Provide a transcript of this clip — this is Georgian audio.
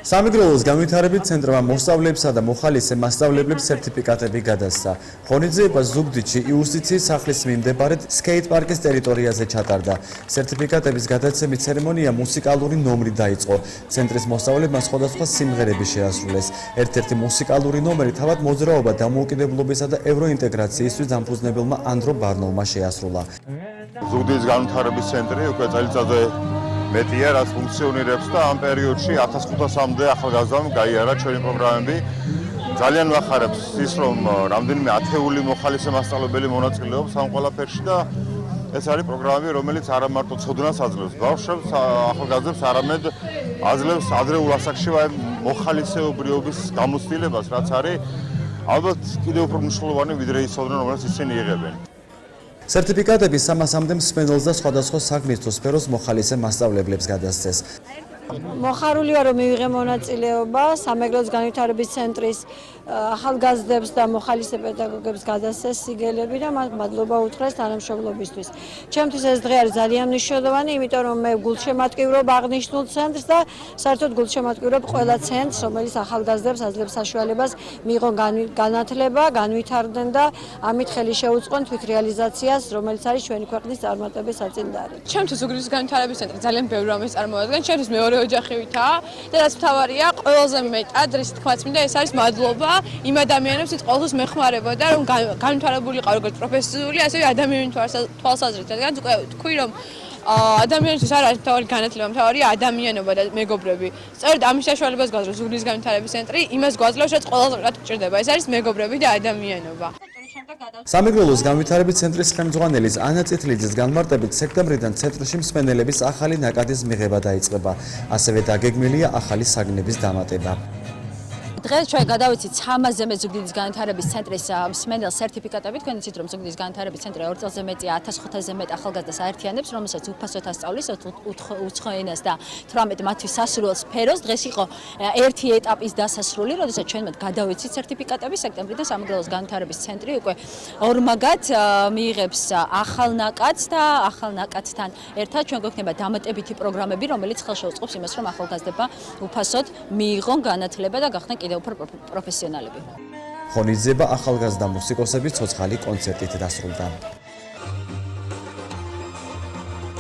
სამეგრელოს განვითარებით ცენტრმა მოსწავლეებსა და მოხალისე მასწავლებლებს სერტიფიკატები გადასცა. ღონისძიება ზუგდიდში იუსტიციის სახლის მიმდებარედ სკეით პარკის ტერიტორიაზე ჩატარდა. სერტიფიკატების გადაცემის ცერემონია მუსიკალური ნომრით დაიწყო. ცენტრის მოსწავლეებმა სხვადასხვა სიმღერები შეასრულეს. ერთ-ერთი მუსიკალური ნომერი თავად მოძრაობა დამოუკიდებლობისა და ევროინტეგრაციისთვის დამფუძნებელმა ანდრო ბარნოვმა შეასრულა. ზუგდიდის განვითარების ცენტრი უკვე წელიწადზე მეტია, რაც ფუნქციონირებს და ამ პერიოდში 1500-მდე ახალგაზრდამ გაიარა ჩვენი პროგრამები. ძალიან ვახარებს ის, რომ რამდენიმე ათეული მოხალისე მასწავლებელი მონაწილეობს ამ ყველაფერში და ეს არის პროგრამები, რომელიც არა მარტო ცოდნას აძლევს ბავშვებს, ახალგაზრდებს, არამედ აძლევს ადრეულ ასაკში მოხალისეობრიობის გამოცდილებას, რაც არის ალბათ კიდევ უფრო მნიშვნელოვანი ვიდრე ის ცოდნა, რომელიც ისინი იღებენ. სერტიფიკატები 300-მდე მსმენელს და სხვადასხვა საქმის სფეროს მოხალისე მასწავლებლებს გადასცეს. მოხარული ვარ, რომ მივიღე მონაწილეობა სამეგრელოს განვითარების ცენტრის ახალგაზრდებს და მოხალისე პედაგოგებს გადასცეს სიგელები და მათ მადლობა უთხრეს თანამშრომლობისთვის. ჩემთვის ეს დღე არის ძალიან მნიშვნელოვანი, იმიტომ რომ მე გულშემატკივრობ აღნიშნულ ცენტრს და საერთოდ გულშემატკივრობ ყველა ცენტრს, რომელიც ახალგაზრდებს აძლევს საშუალებას მიიღონ განათლება, განვითარდნენ და ამით ხელი შეუწყონ თვითრეალიზაციას, რომელიც არის ჩვენი ქვეყნის წარმატების საწინდარი. ჩემთვის ზუგდიდის განვითარების ცენტრი ძალიან ბევრი რამეს წარმოადგენს. ჩემთვის მეორე ოჯახივითაა და რაც მთავარია, ყველაზე მეტად რის თქმაც მინდა, ეს არის მადლობა იმ ადამიანებს, ვინც ყოველთვის მეხმარებოდა, რომ განვითარებული იყავ როგორც პროფესიული, ასევე ადამიანური თვალსაზრისით. რადგან თქვი, რომ ადამიანისთვის არ არის მთავარი განათლება, მთავარია ადამიანობა და მეგობრები. სწორედ ამის საშუალებას გვაძლევს ზუგდიდის განვითარების ცენტრი, იმას გვაძლევს, რაც ყველაზე მეტად გვჭირდება. ეს არის მეგობრები და ადამიანობა. სამეგრელოს განვითარების ცენტრის ხელმძღვანელის ანა წითლიძის განმარტებით სექტემბრიდან ცენტრში მსმენელების ახალი ნაკადის მიღება დაიწყება. ასევე დაგეგმილია ახალი საგნების დამატება. დღეს ჩვენ გადავიცით 300-ზე მეტ ზუგდიდის განვითარების ცენტრის მსმენელ სერტიფიკატები. თქვენ იცით, რომ ზუგდიდის განვითარების ცენტრი 2 წელზე მეტია 1500-ზე მეტ ახალგაზრდას აერთიანებს, რომელსაც უფასოდ ასწავლის უცხო ენას და 18 მათთვის სასურველ სფეროს. დღეს იყო ერთი ეტაპის დასასრული, როდესაც ჩვენ მათ გადავიცით სერტიფიკატები. სექტემბრიდან სამეგრელოს განვითარების ცენტრი უკვე ორმაგად მიიღებს ახალ ნაკადს და ახალ ნაკადთან ერთად ჩვენ გვექნება დამატებითი პროგრამები, რომელიც ხელშეუწყობს იმას, რომ ახალგაზრდება უფასოდ მიიღონ განათლება და გახდნენ კიდევ უფრო პროფესიონალები. ღონისძიება ახალგაზრდა მუსიკოსების ცოცხალი კონცერტით დასრულდა.